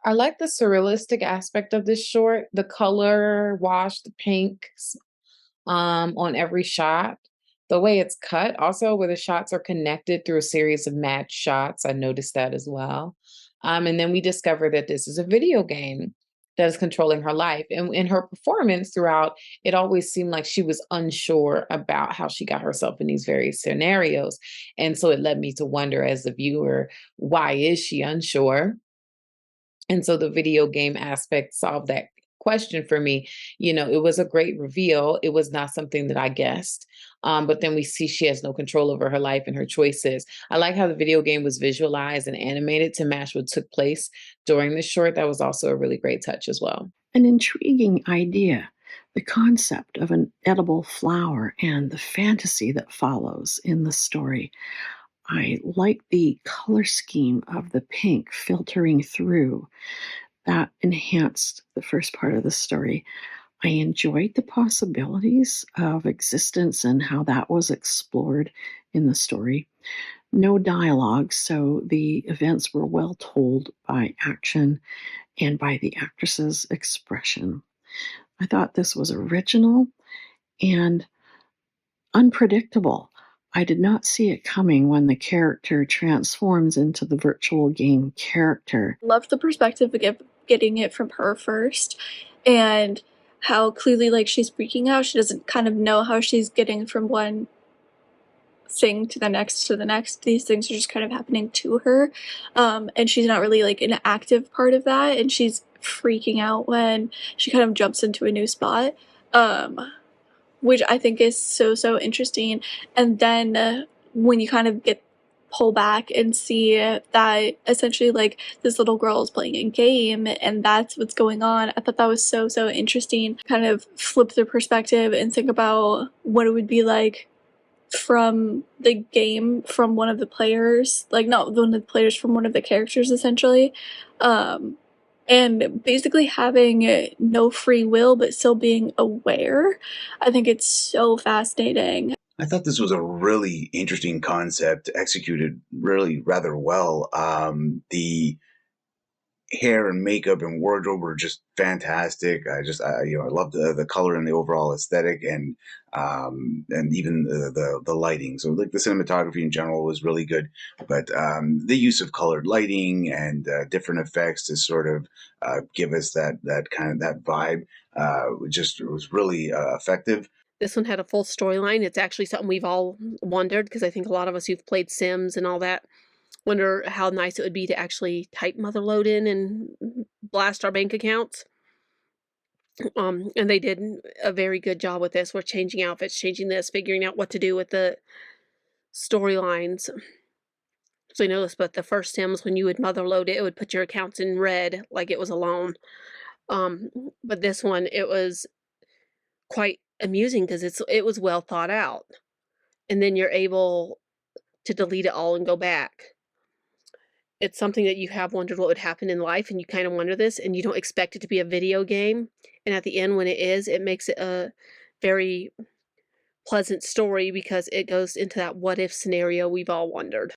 I like the surrealistic aspect of this short, the color wash, the pinks, on every shot. The way it's cut, also where the shots are connected through a series of match shots. I noticed that as well. And then we discover that this is a video game that is controlling her life. And in her performance throughout, it always seemed like she was unsure about how she got herself in these various scenarios. And so it led me to wonder as a viewer, why is she unsure? And so the video game aspect solved that question for me. It was a great reveal. It was not something that I guessed. But then we see she has no control over her life and her choices. I like how the video game was visualized and animated to match what took place during the short. That was also a really great touch as well. An intriguing idea, the concept of an edible flower and the fantasy that follows in the story. I like the color scheme of the pink filtering through. That enhanced the first part of the story. I enjoyed the possibilities of existence and how that was explored in the story. No dialogue, so the events were well told by action and by the actress's expression. I thought this was original and unpredictable. I did not see it coming when the character transforms into the virtual game character. Loved the perspective of getting it from her first, and how clearly like she's freaking out. She doesn't kind of know how she's getting from one thing to the next to the next. These things are just kind of happening to her, and she's not really like an active part of that, and she's freaking out when she kind of jumps into a new spot, which I think is so interesting. And then when you kind of get pull back and see that essentially like this little girl is playing a game and that's what's going on, I thought that was so interesting. Kind of flip the perspective and think about what it would be like from the game, from one of the players, like not one of the players, from one of the characters essentially, and basically having no free will but still being aware. I think it's so fascinating. I thought this was a really interesting concept, executed really rather well. The hair and makeup and wardrobe were just fantastic. I love the color and the overall aesthetic, and even the lighting. So like the cinematography in general was really good, but the use of colored lighting and different effects to sort of give us that kind of that vibe, just was really effective. This one had a full storyline. It's actually something we've all wondered, because I think a lot of us who've played Sims and all that wonder how nice it would be to actually type Motherlode in and blast our bank accounts. And they did a very good job with this. We're changing outfits, changing this, figuring out what to do with the storylines. So you notice, but the first Sims, when you would Motherlode it, it would put your accounts in red like it was a loan. But this one, it was quite amusing because it was well thought out. And then you're able to delete it all and go back. It's something that you have wondered what would happen in life, and you kind of wonder this, and you don't expect it to be a video game. And at the end, when it is, it makes it a very pleasant story because it goes into that what if scenario we've all wondered.